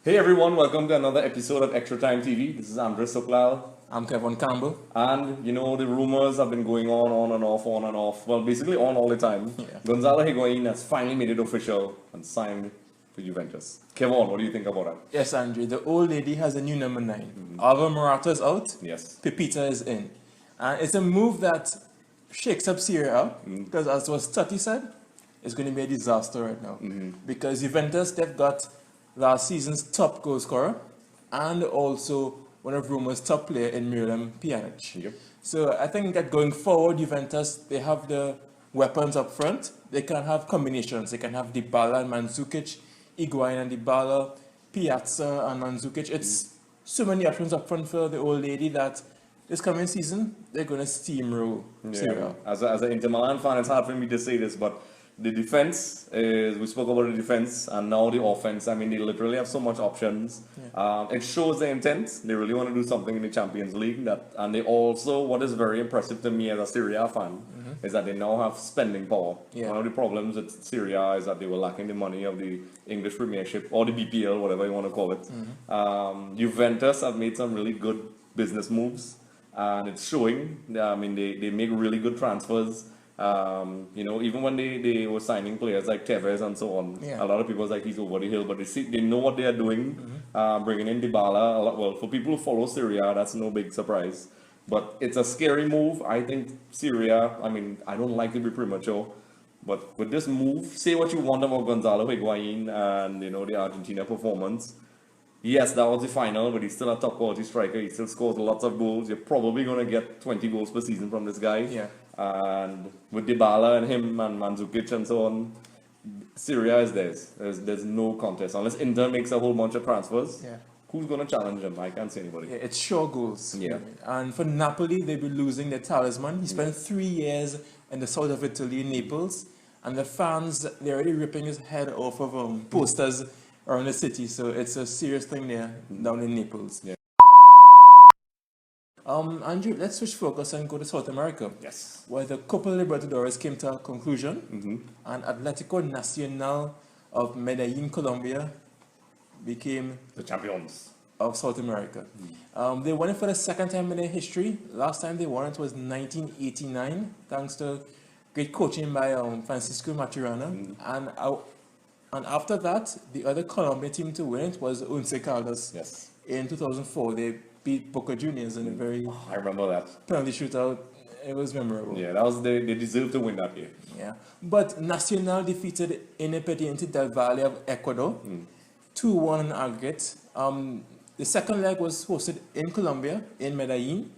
Hey everyone, welcome to another episode of Extra Time TV. This is Andres Soklal. I'm Kevon Campbell. And the rumors have been going on and off, on and off. Well, basically on all the time. Yeah. Gonzalo Higuain has finally made it official and signed for Juventus. Kevon, what do you think about that? Yes, Andre, the old lady has a new number 9. Alvaro Morata is out. Yes. Pepita is in. And it's a move that shakes up Serie A because, as was Tati said, it's going to be a disaster right now. Because Juventus, they've got last season's top goal scorer and also one of Roma's top player in Miralem Pjanic. Yep. So I think that going forward, Juventus, they have the weapons up front. They can have combinations. They can have Dybala and Mandzukic, Higuain and Dybala, Piazza and Mandzukic. It's so many options up front for the old lady that this coming season, they're going to steamroll Serie A. As an Inter Milan fan, it's hard for me to say this, but the defense is, we spoke about the defense and now the offense. I mean, they literally have so much options. It shows the intent. They really want to do something in the Champions League. And they also, what is very impressive to me as a Serie A fan, is that they now have spending power. Yeah. One of the problems with Serie A is that they were lacking the money of the English Premiership or the BPL, whatever you want to call it. Juventus have made some really good business moves, and it's showing. I mean, they make really good transfers. Even when they were signing players like Tevez and so on, a lot of people was like he's over the hill, but they know what they are doing. Bringing in Dybala, well, for people who follow Serie A, that's no big surprise. But it's a scary move. I think Serie A, I mean, I don't like to be premature, but with this move, say what you want about Gonzalo Higuain and the Argentina performance. Yes, that was the final, but he's still a top quality striker. He still scores lots of goals. You're probably going to get 20 goals per season from this guy. Yeah. And with Dybala and him and Mandzukic and so on, Serie A is theirs. There's no contest. Unless Inter makes a whole bunch of transfers, who's going to challenge him? I can't see anybody. Yeah, it's sure goals. Yeah. And for Napoli, they'll be losing their talisman. He spent 3 years in the south of Italy, Naples, and the fans, they're already ripping his head off of posters around the city. So it's a serious thing there down in Naples. Yeah. Andrew, let's switch focus and go to South America. Yes. Where the Copa Libertadores came to a conclusion, and Atlético Nacional of Medellin, Colombia, became The champions of South America. They won it for the second time in their history. Last time they won it was 1989, thanks to great coaching by Francisco Maturana. And after that, the other Colombian team to win it was Once Caldas. Yes. In 2004, they beat Boca Juniors in a very I remember that. penalty shootout. It was memorable. Yeah, that was they deserved to win that year. Yeah. But Nacional defeated Independiente del Valle of Ecuador 2-1 in aggregate. The second leg was hosted in Colombia, in Medellin.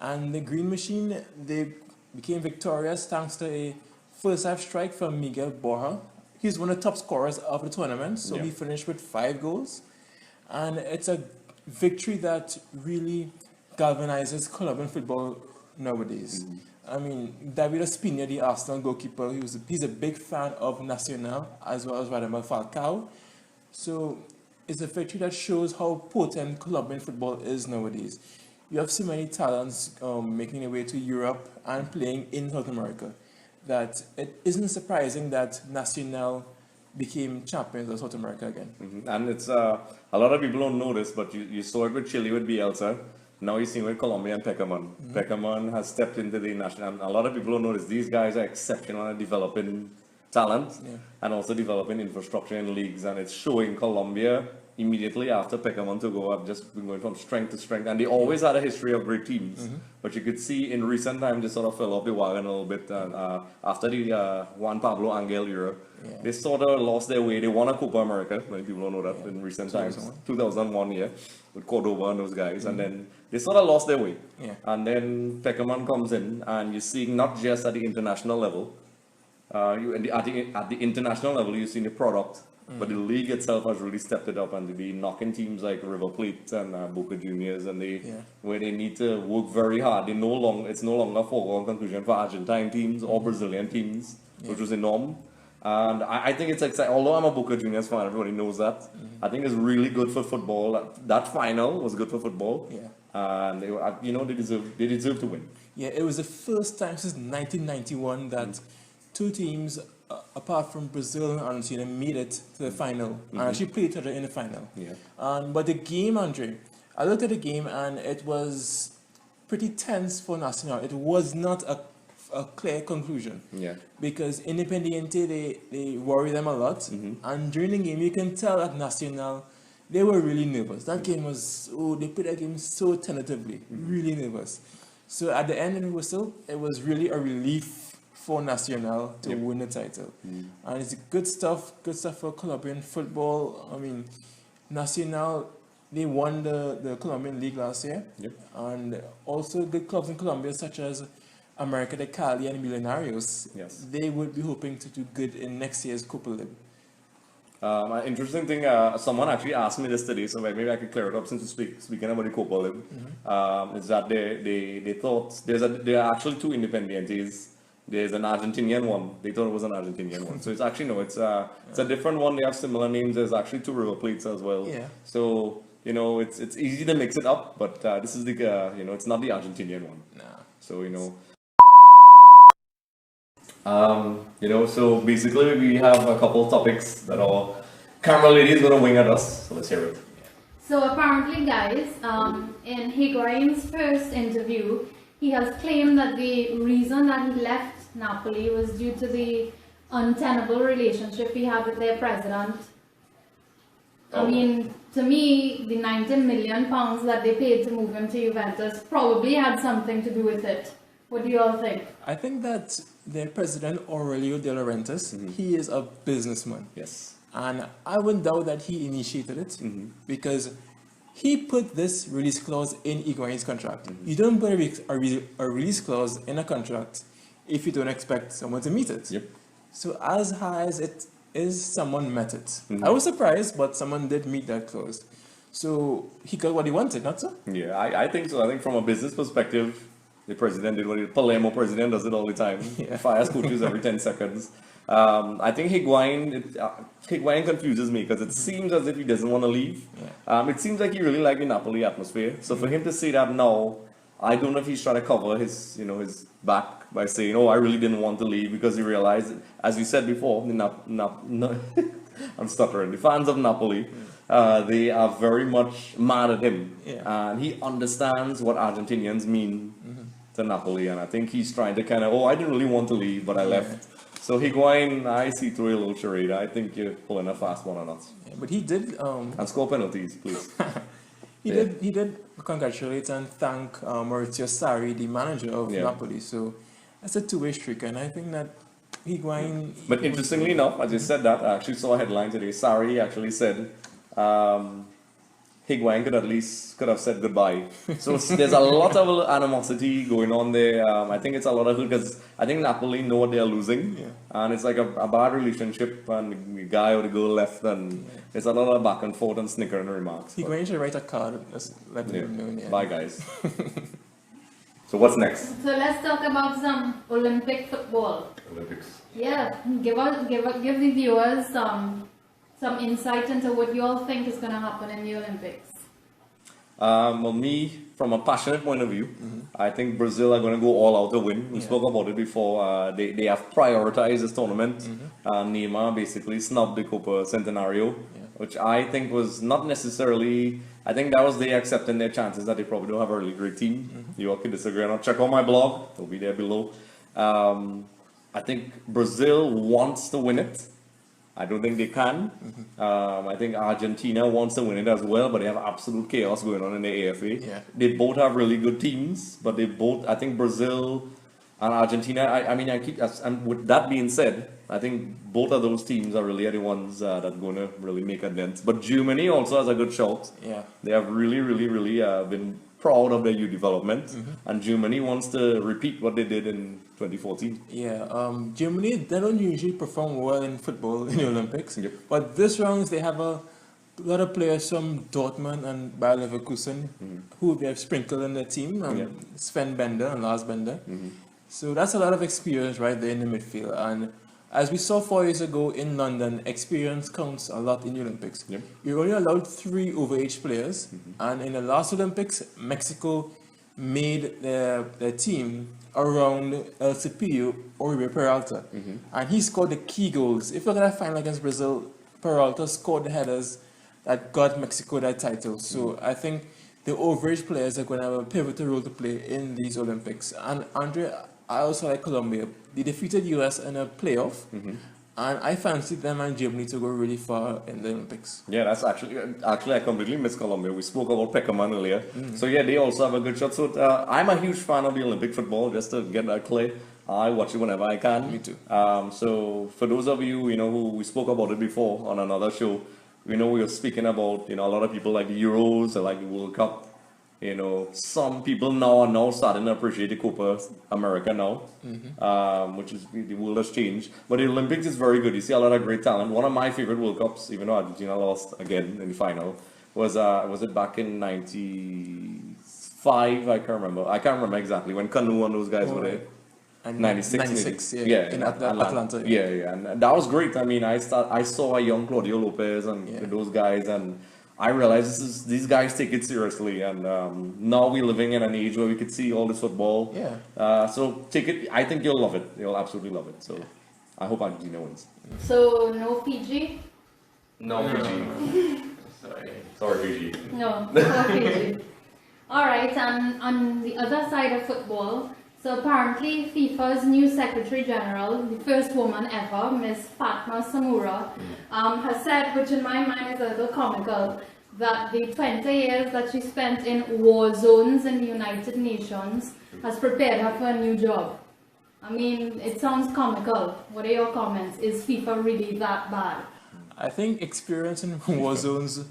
And the Green Machine, they became victorious thanks to a first half strike from Miguel Borja. He's one of the top scorers of the tournament, so he finished with 5 goals. And it's a victory that really galvanizes Colombian football nowadays. I mean, David Ospina, the Arsenal goalkeeper, he's a big fan of Nacional as well as Radamel Falcao. So it's a victory that shows how potent Colombian football is nowadays. You have so many talents making their way to Europe and playing in South America that it isn't surprising that Nacional became champions of South America again. And it's a lot of people don't know this, but you saw it with Chile with Bielsa. Now you're seeing with Colombia and Peckerman. Peckerman has stepped into the national. And a lot of people don't notice these guys are exceptional at developing talent and also developing infrastructure in leagues. And it's showing Colombia immediately after Peckerman took over, have just been going from strength to strength. And they always had a history of great teams. But you could see in recent times they sort of fell off the wagon a little bit. And after the Juan Pablo Angel era, they sort of lost their way. They won a Copa America. Many people don't know that in recent times. 2001, with Cordoba and those guys. And then they sort of lost their way. And then Peckerman comes in, and you're seeing not just at the international level. At the international level, you're seeing the product. But the league itself has really stepped it up, and to be knocking teams like River Plate and Boca Juniors, and where they need to work very hard. It's no longer a foregone conclusion for Argentine teams or Brazilian teams, which was the norm. And I think it's exciting. Although I'm a Boca Juniors fan, everybody knows that. I think it's really good for football. That final was good for football. And they deserve to win. Yeah, it was the first time since 1991 that two teams apart from Brazil and Argentina, made it to the final and actually played each other in the final. Yeah. But the game, Andre, I looked at the game and it was pretty tense for Nacional. It was not a clear conclusion. Yeah. Because Independiente, they worry them a lot. And during the game, you can tell at Nacional, they were really nervous. That game was, they played that game so tentatively, really nervous. So at the end of the whistle, it was really a relief for Nacional to win the title. And it's good stuff for Colombian football. I mean, Nacional, they won the Colombian League last year. And also good clubs in Colombia such as America de Cali and Millonarios. Yes. They would be hoping to do good in next year's Copa League. An interesting thing, someone actually asked me this today, so maybe I could clear it up since we're speaking about the Copa League. Is that they thought there are actually two Independientes. There's an Argentinian one. They thought it was an Argentinian one. So it's actually no, it's a different one. They have similar names. There's actually two River Plates as well. Yeah. So it's easy to mix it up, but this is the it's not the Argentinian one. Nah. So so basically we have a couple topics that our camera lady is going to wing at us. So let's hear it. So apparently, guys, in Higuain's first interview, he has claimed that the reason that he left Napoli was due to the untenable relationship he had with their president. I mean, to me, the 19 million pounds that they paid to move him to Juventus probably had something to do with it. What do you all think? I think that their president, Aurelio De Laurentiis, he is a businessman. Yes. And I wouldn't doubt that he initiated it because he put this release clause in Higuain's contract. You don't put a release clause in a contract if you don't expect someone to meet it. Yep. So as high as it is, someone met it. I was surprised, but someone did meet that clause. So he got what he wanted, not so? Yeah, I think so. I think from a business perspective, the president did what Palermo president does it all the time. Fires coaches every 10 seconds. I think Higuain confuses me because it seems as if he doesn't want to leave. It seems like he really liked the Napoli atmosphere. So for him to say that now, I don't know if he's trying to cover his back by saying, "Oh, I really didn't want to leave," because he realized, as you said before, I'm stuttering. The fans of Napoli, they are very much mad at him, and he understands what Argentinians mean to Napoli, and I think he's trying to kind of, I didn't really want to leave, but I left. So Higuain, I see through a little charade. I think you're pulling a fast one on us. Yeah, but he did. And score penalties, please. He did congratulate and thank Maurizio Sarri, the manager of Napoli. So that's a two-way streak, and I think that Higuain. But interestingly enough, as you said that, I actually saw a headline today. Sarri actually said Higuain could have said goodbye. So there's a lot of animosity going on there. I think it's a lot of because I think Napoli know what they are losing, and it's like a bad relationship, and the guy or the girl left, and there's a lot of back and forth and snickering remarks. Higuain should write a card. Just let them know. Bye, guys. So what's next? So let's talk about some Olympic football. Olympics. Yeah, give the viewers some insight into what you all think is going to happen in the Olympics. Well, me, from a passionate point of view, I think Brazil are going to go all out to win. We spoke about it before. They have prioritized this tournament. Neymar basically snubbed the Copa Centenario, which I think was not necessarily. I think that was they accepting their chances that they probably don't have a really great team. You all can disagree or not. Check out my blog; it'll be there below. I think Brazil wants to win it. I don't think they can. I think Argentina wants to win it as well, but they have absolute chaos going on in the AFA. They both have really good teams, but I think Brazil and Argentina, and with that being said, I think both of those teams are really the ones that are going to really make a dent. But Germany also has a good shot. They have really, really, really been proud of their youth development, and Germany wants to repeat what they did in 2014. Germany, they don't usually perform well in football in the Olympics, but this round they have a lot of players from Dortmund and Bayer Leverkusen who they have sprinkled in their team, Sven Bender and Lars Bender. So that's a lot of experience right there in the midfield, and as we saw 4 years ago in London, experience counts a lot in the Olympics. You're only allowed 3 overage players, and in the last Olympics, Mexico made the team around El Cepillo or Uribe Peralta. And he scored the key goals. If you look at that final against Brazil, Peralta scored the headers that got Mexico that title. So I think the overage players are going to have a pivotal role to play in these Olympics. And Andre, I also like Colombia. They defeated US in a playoff. And I fancy them and Germany to go really far in the Olympics. Yeah, that's actually I completely miss Colombia. We spoke about Peckerman earlier. So yeah, they also have a good shot. So I'm a huge fan of the Olympic football, just to get that clear. I watch it whenever I can. Me too. So for those of you, who we spoke about it before on another show, we were speaking about, a lot of people like the Euros or like the World Cup. Some people now are starting to appreciate the Copa America now, which is the world has changed. But the Olympics is very good. You see a lot of great talent. One of my favorite World Cups, even though Argentina lost again in the final, was it back in '95? I can't remember exactly when Canu and those guys were there. And 96 maybe. In Atlanta. Yeah, and that was great. I mean, I saw a young Claudio Lopez and those guys, and I realized these guys take it seriously, and now we're living in an age where we could see all this football. Yeah. So take it. I think you'll love it. You'll absolutely love it. So I hope Argentina wins. So no Fiji? No Fiji. Sorry, Fiji. No Fiji. All right, and on the other side of football, so apparently FIFA's new Secretary General, the first woman ever, Miss Fatma Samura, has said, which in my mind is a little comical, that the 20 years that she spent in war zones in the United Nations has prepared her for a new job. I mean, it sounds comical. What are your comments? Is FIFA really that bad? I think experience in war zones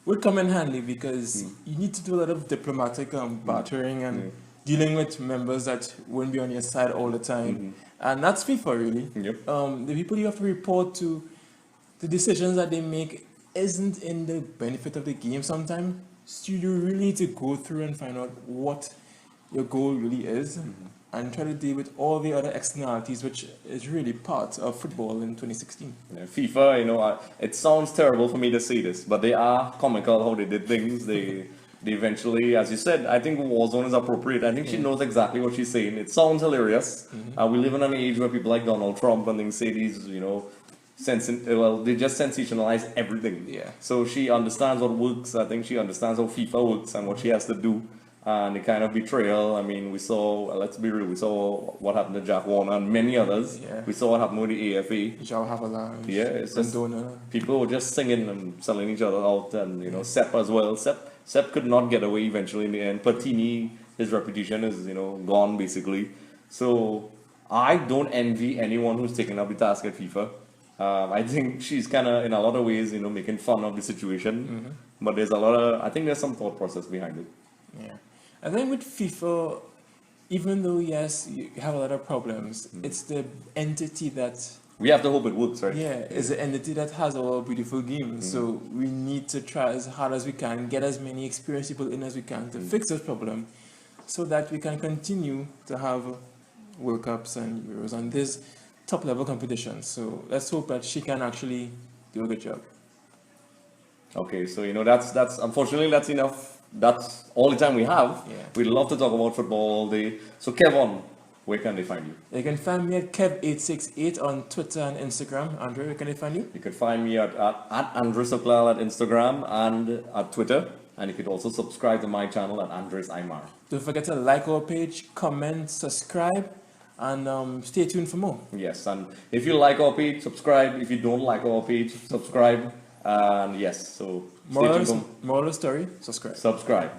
would come in handy because you need to do a lot of diplomatic bartering and dealing with members that won't be on your side all the time. And that's FIFA, really. Yep. The people you have to report to, the decisions that they make isn't in the benefit of the game sometimes. So you really need to go through and find out what your goal really is and try to deal with all the other externalities, which is really part of football in 2016. Yeah, FIFA, it sounds terrible for me to say this, but they are comical how they did things. They eventually, as you said, I think Warzone is appropriate. I think she knows exactly what she's saying. It sounds hilarious. We live in an age where people like Donald Trump and things say these, they just sensationalize everything. Yeah. So she understands what works. I think she understands how FIFA works and what she has to do. And the kind of betrayal, I mean, we saw, let's be real, we saw what happened to Jack Warner and many others. Yeah. We saw what happened with the AFA. João Havelange. Yeah, it's just, Dona. people were just singing and selling each other out, and Sepp as well. Sepp could not get away eventually in the end. Platini, his reputation is gone basically. So I don't envy anyone who's taken up the task at FIFA. I think she's kind of in a lot of ways making fun of the situation, but I think there's some thought process behind it. Yeah, I think with FIFA, even though yes you have a lot of problems, it's the entity that we have to hope it works, right? Yeah, it's the entity that has our beautiful game. So we need to try as hard as we can, get as many experienced people in as we can to fix this problem, so that we can continue to have World Cups and Euros and this top level competition. So let's hope that she can actually do a good job. Okay, so that's unfortunately that's enough. That's all the time we have. Yeah. We'd love to talk about football all day. So Kevon, where can they find you? You can find me at Kev868 on Twitter and Instagram. Andre, where can they find you? You can find me at Andres Oklal at Instagram and at Twitter. And you could also subscribe to my channel at Andres Aymar. Don't forget to like our page, comment, subscribe, and stay tuned for more. Yes, and if you like our page, subscribe. If you don't like our page, subscribe. And yes, so stay tuned. Moral of the story, subscribe. Subscribe.